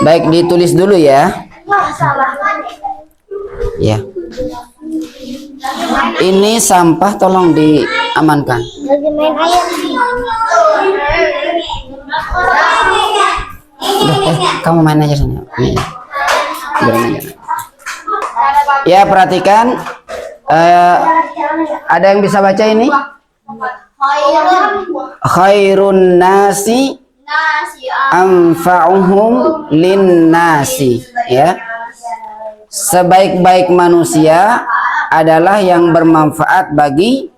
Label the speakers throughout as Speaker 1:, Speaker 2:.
Speaker 1: Baik, ditulis dulu ya. Ya. Ini sampah tolong diamankan.
Speaker 2: Lagi main air.
Speaker 1: Udah, kamu main aja sana. Ya, perhatikan. Ada yang bisa baca ini? Khairun nasi anfa'uhum linnasi. Ya. Sebaik-baik manusia adalah yang bermanfaat bagi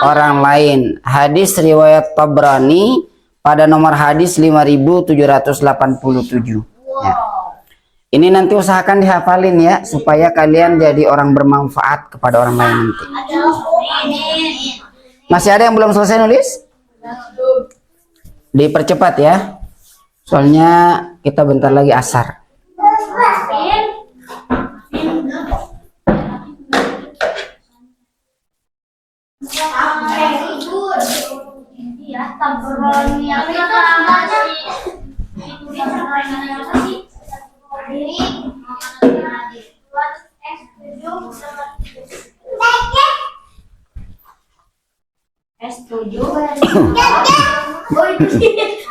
Speaker 1: orang lain. Hadis riwayat Tabrani pada nomor hadis 5787. Ya. Ini nanti usahakan dihafalin ya, supaya kalian jadi orang bermanfaat kepada orang lain nanti. Masih ada yang belum selesai nulis? Dipercepat ya, soalnya kita bentar lagi asar.
Speaker 2: S7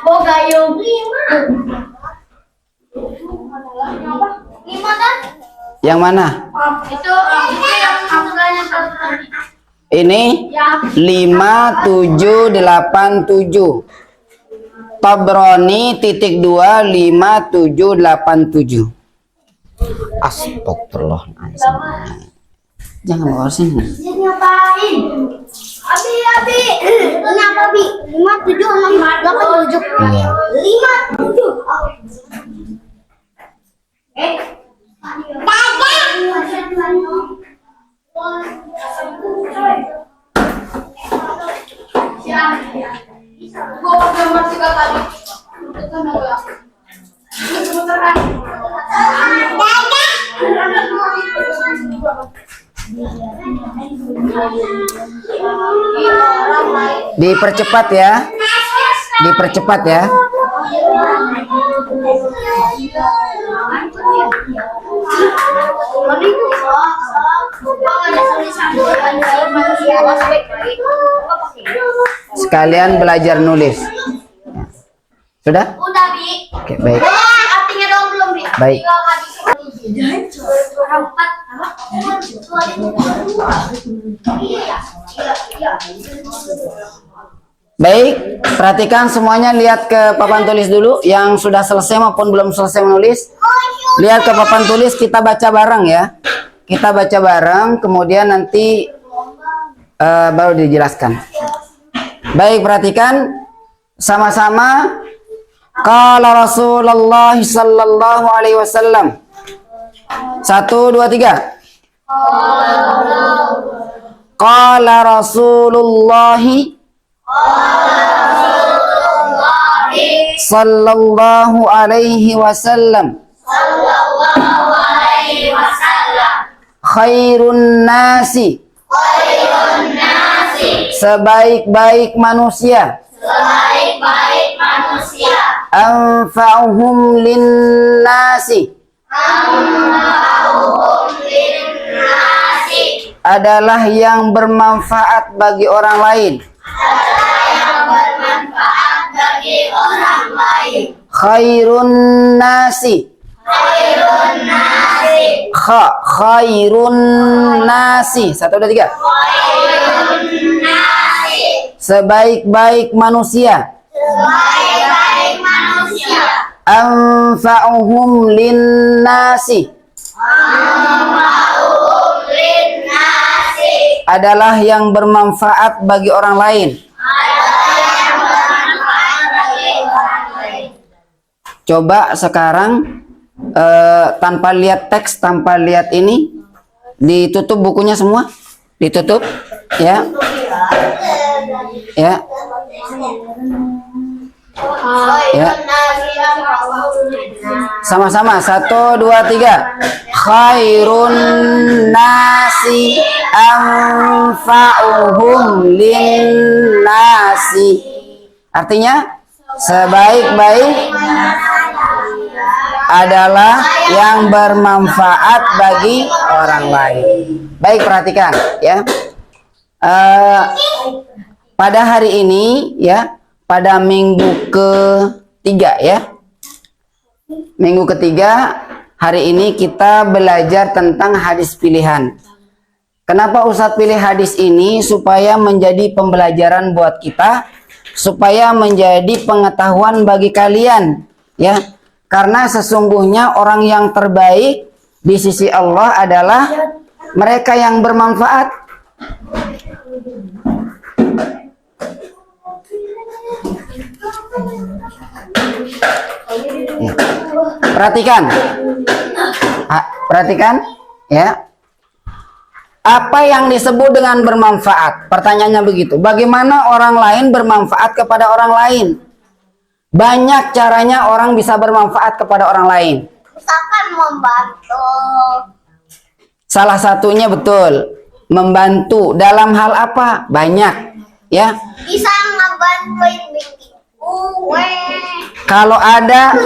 Speaker 2: oh gayung 5 kan?
Speaker 1: Yang mana?
Speaker 2: Itu yang angkanya tadi.
Speaker 1: Ini 5787. Tabrani titik 2 5787. Astagfirullahaladzim. Jangan bawa sini.
Speaker 2: Ngapain? Abi. Kenapa, Bi? 5787.
Speaker 1: Iya.
Speaker 2: 57.
Speaker 1: Dipercepat ya. Dipercepat ya. Sekalian belajar nulis. Sudah?
Speaker 2: Udah, Bi.
Speaker 1: Oke, baik.
Speaker 2: Artinya dong belum, Bi.
Speaker 1: Baik. Baik, perhatikan semuanya, lihat ke papan tulis dulu. Yang sudah selesai maupun belum selesai menulis, lihat ke papan tulis, kita baca bareng ya. Kita baca bareng, kemudian nanti baru dijelaskan. Baik, perhatikan sama-sama. Qala Rasulullah sallallahu alaihi wasallam. 1, 2, 3. Qala Rasulullah sallallahu alaihi wasallam. Khairun nasi. Sebaik-baik manusia. Anfa'uhum linnasi. Adalah yang bermanfaat bagi orang lain. Khairun nasi. Khairun nasi. 1, 2, 3. Sebaik-baik manusia. Anfa'uhum linnasi. Adalah yang bermanfaat bagi orang lain. Coba sekarang tanpa lihat teks, tanpa lihat ini, ditutup bukunya semua, ditutup ya. Ya. Ya. Sama-sama, 1, 2, 3. Khairun nasi anfa'uhum linnasi. Artinya sebaik-baik adalah yang bermanfaat bagi orang lain. Baik, perhatikan ya. Pada hari ini ya, pada minggu ketiga ya. Minggu ketiga hari ini kita belajar tentang hadis pilihan. Kenapa Ustadz pilih hadis ini? Supaya menjadi pembelajaran buat kita, supaya menjadi pengetahuan bagi kalian ya. Karena sesungguhnya orang yang terbaik di sisi Allah adalah mereka yang bermanfaat. Ya. Perhatikan ya. Apa yang disebut dengan bermanfaat? Pertanyaannya begitu. Bagaimana orang lain bermanfaat kepada orang lain? Banyak caranya orang bisa bermanfaat kepada orang lain.
Speaker 2: Misalkan membantu.
Speaker 1: Salah satunya betul, membantu. Dalam hal apa? Banyak ya.
Speaker 2: Bisa ngebantuin bikin kue.
Speaker 1: Kalau ada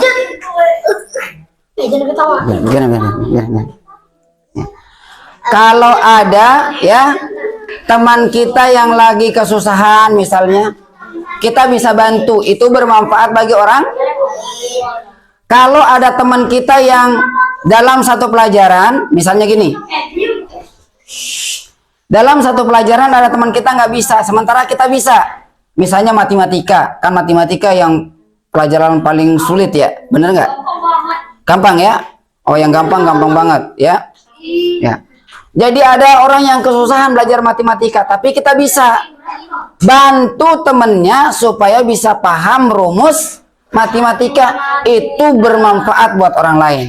Speaker 2: Jangan ketawa.
Speaker 1: Biar. Kalau ada ya teman kita yang lagi kesusahan misalnya, kita bisa bantu, itu bermanfaat bagi orang. Kalau ada teman kita yang dalam satu pelajaran, misalnya gini, dalam satu pelajaran ada teman kita nggak bisa, sementara kita bisa. Misalnya matematika, kan matematika yang pelajaran paling sulit ya, bener nggak? Gampang ya? Oh, yang gampang banget ya. Ya. Jadi ada orang yang kesusahan belajar matematika, tapi kita bisa bantu temennya supaya bisa paham rumus matematika. Itu bermanfaat buat orang lain.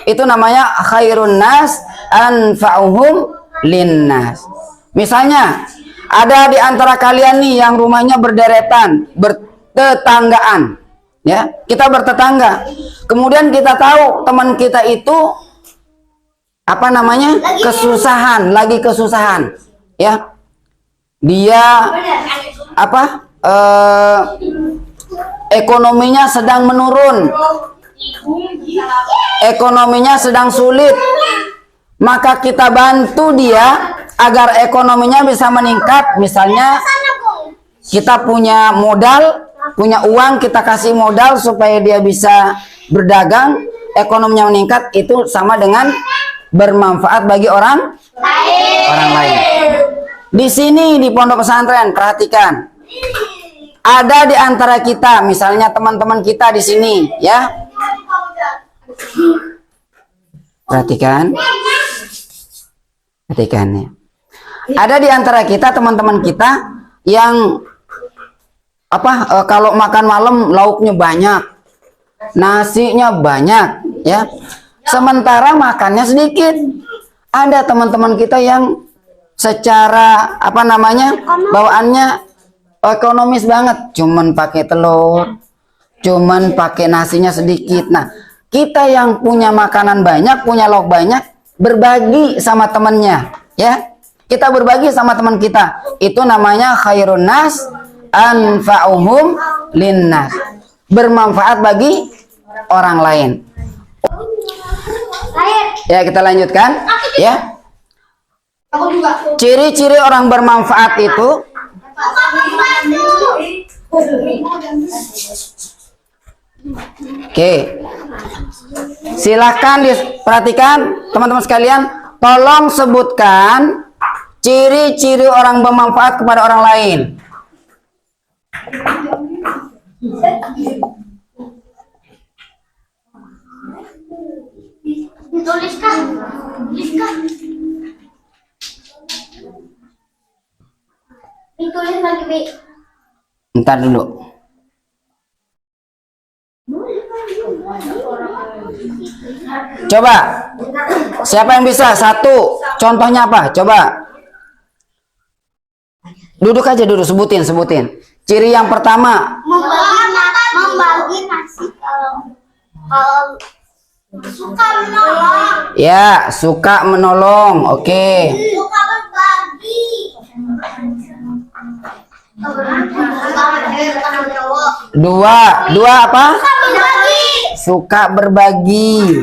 Speaker 1: Itu namanya khairun nas anfa'uhum linnas. Misalnya ada di antara kalian nih yang rumahnya berderetan, bertetanggaan, ya, kita bertetangga. Kemudian kita tahu teman kita itu apa namanya, lagi kesusahan ya, dia apa ekonominya sedang menurun, ekonominya sedang sulit, maka kita bantu dia agar ekonominya bisa meningkat. Misalnya kita punya modal, punya uang, kita kasih modal supaya dia bisa berdagang, ekonominya meningkat. Itu sama dengan bermanfaat bagi orang lain. Di sini di pondok pesantren, perhatikan, ada di antara kita, misalnya teman-teman kita di sini, ya, perhatikan ya. Ada di antara kita teman-teman kita yang kalau makan malam lauknya banyak, nasinya banyak, ya. Sementara makannya sedikit. Ada teman-teman kita yang secara bawaannya ekonomis banget, cuman pakai telur, cuman pakai nasinya sedikit. Nah, kita yang punya makanan banyak, punya lauk banyak, berbagi sama temannya, ya. Kita berbagi sama teman kita. Itu namanya khairun nas anfa'uhum linnas. Bermanfaat bagi orang lain. Ya, kita lanjutkan ya. Ciri-ciri orang bermanfaat itu oke. Silakan diperhatikan teman-teman sekalian, tolong sebutkan ciri-ciri orang bermanfaat kepada orang lain.
Speaker 2: Tuliskan. Ditulis lagi, Bi.
Speaker 1: Ntar dulu. Coba. Siapa yang bisa? Satu. Contohnya apa? Coba. Duduk aja dulu, sebutin. Ciri yang pertama.
Speaker 2: Membagi nasi kalau suka menolong.
Speaker 1: Ya, suka menolong. Oke.
Speaker 2: Suka berbagi.
Speaker 1: Dua apa? suka berbagi.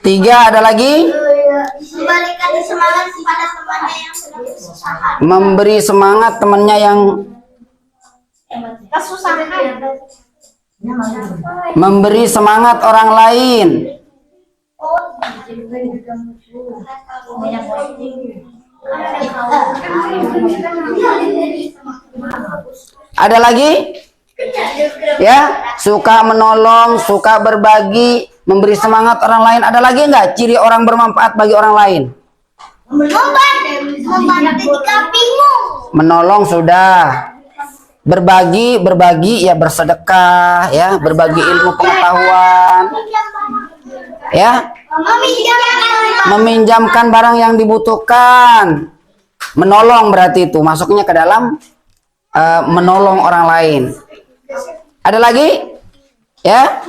Speaker 1: Tiga, ada lagi?
Speaker 2: Memberikan semangat kepada temannya yang sedang kesusahan.
Speaker 1: Memberi semangat temannya yang
Speaker 2: Kesusahan.
Speaker 1: memberi semangat orang lain. Ada lagi? Ya, suka menolong, suka berbagi, memberi semangat orang lain. Ada lagi nggak ciri orang bermanfaat bagi orang lain?
Speaker 2: Membantu jika bingung.
Speaker 1: Menolong sudah. Berbagi ya bersedekah, ya, berbagi ilmu pengetahuan, ya, meminjamkan barang yang dibutuhkan. Menolong berarti itu masuknya ke dalam menolong orang lain. Ada lagi? Ya?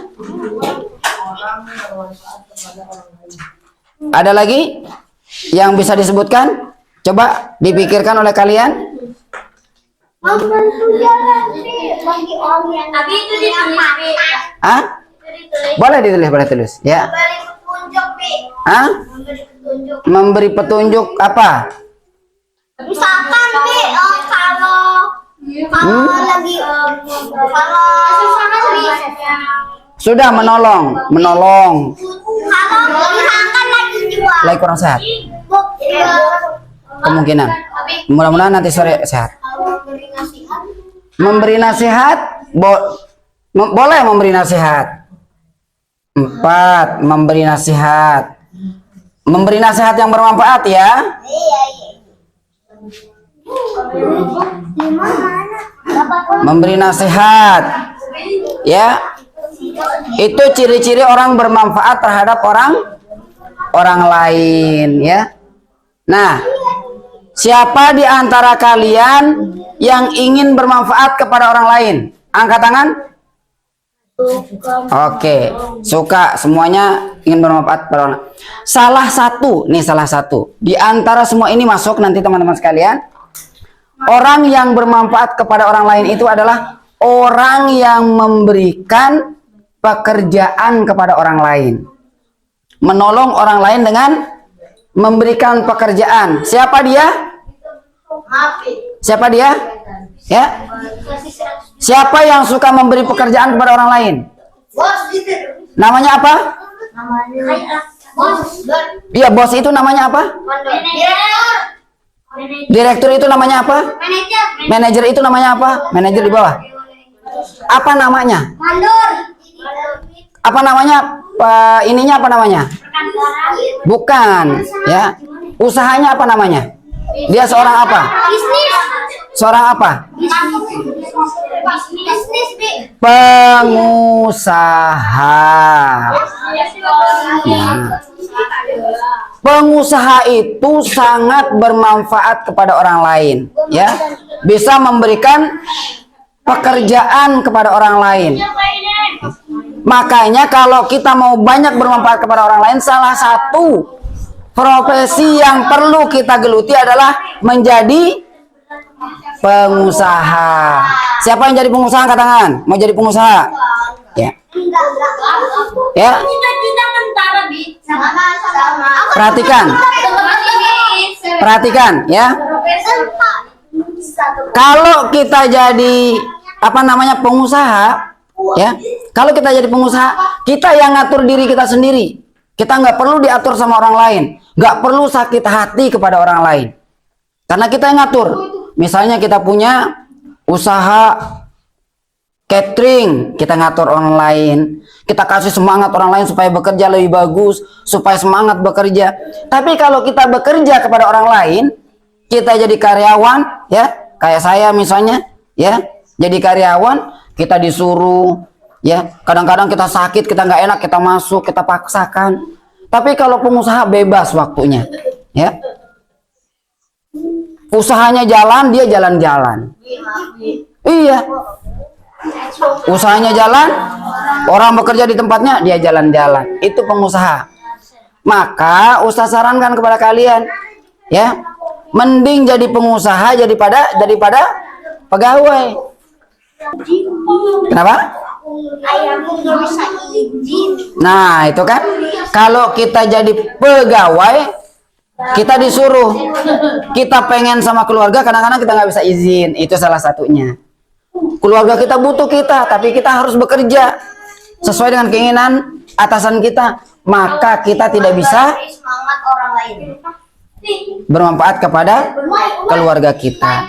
Speaker 1: Ada lagi yang bisa disebutkan? Coba dipikirkan oleh kalian.
Speaker 2: Membantu jalan bagi orang yang
Speaker 3: Tapi itu ditulis,
Speaker 1: Hah? Boleh ditulis, ya.
Speaker 2: Memberi petunjuk, Bi.
Speaker 1: Hah?
Speaker 2: Memberi petunjuk.
Speaker 1: Memberi petunjuk apa?
Speaker 2: Misalkan, Bi, kalau lagi kalau
Speaker 1: Sudah menolong.
Speaker 2: kalau misalkan lagi jual
Speaker 1: Lagi kurang sehat. Kemungkinan. Mudah-mudahan nanti sore sehat.
Speaker 2: memberi nasihat.
Speaker 1: Memberi nasihat, boleh memberi nasihat. 4, memberi nasihat. Memberi nasihat yang bermanfaat ya.
Speaker 2: Iya.
Speaker 1: Memberi nasihat. Ya. Itu ciri-ciri orang bermanfaat terhadap orang lain ya. Nah, siapa di antara kalian yang ingin bermanfaat kepada orang lain? Angkat tangan. Oke, suka, semuanya ingin bermanfaat kepada orang. Salah satu di antara semua ini masuk nanti teman-teman sekalian. Orang yang bermanfaat kepada orang lain itu adalah orang yang memberikan pekerjaan kepada orang lain. Menolong orang lain dengan memberikan pekerjaan. Siapa dia? Siapa dia? Ya. Siapa yang suka memberi pekerjaan kepada orang lain? Namanya apa? Iya, bos itu namanya apa? Direktur itu namanya apa? Manajer itu namanya apa? Manajer di bawah. Apa namanya? Apa namanya? Ininya apa namanya? Bukan, ya. Usahanya apa namanya? Dia seorang apa? Seorang apa? Pengusaha. Nah, pengusaha itu sangat bermanfaat kepada orang lain, ya. Bisa memberikan pekerjaan kepada orang lain. Makanya kalau kita mau banyak bermanfaat kepada orang lain, salah satu profesi yang perlu kita geluti adalah menjadi pengusaha. Siapa yang jadi pengusaha? Angkat tangan. Mau jadi pengusaha? Ya. Ya. Perhatikan. Perhatikan, ya. Kalau kita jadi pengusaha, ya. Kalau kita jadi pengusaha, kita yang ngatur diri kita sendiri. Kita nggak perlu diatur sama orang lain, nggak perlu sakit hati kepada orang lain, karena kita yang ngatur. Misalnya kita punya usaha catering, kita ngatur orang lain, kita kasih semangat orang lain supaya bekerja lebih bagus, supaya semangat bekerja. Tapi kalau kita bekerja kepada orang lain, kita jadi karyawan, ya, kayak saya misalnya, ya, jadi karyawan, kita disuruh, ya, kadang-kadang kita sakit, kita nggak enak, kita masuk, kita paksakan. Tapi kalau pengusaha bebas waktunya, ya, usahanya jalan, dia jalan-jalan. Iya, usahanya jalan, orang bekerja di tempatnya, dia jalan-jalan. Itu pengusaha. Maka Ustaz sarankan kepada kalian, ya, mending jadi pengusaha daripada pegawai. Kenapa?
Speaker 2: Ayahmu nggak bisa izin.
Speaker 1: Nah, itu kan. Kalau kita jadi pegawai, kita disuruh. Kita pengen sama keluarga, kadang-kadang kita nggak bisa izin. Itu salah satunya. Keluarga kita butuh kita, tapi kita harus bekerja sesuai dengan keinginan atasan kita. Maka kita tidak bisa
Speaker 2: Semangat orang lain.
Speaker 1: bermanfaat kepada keluarga kita.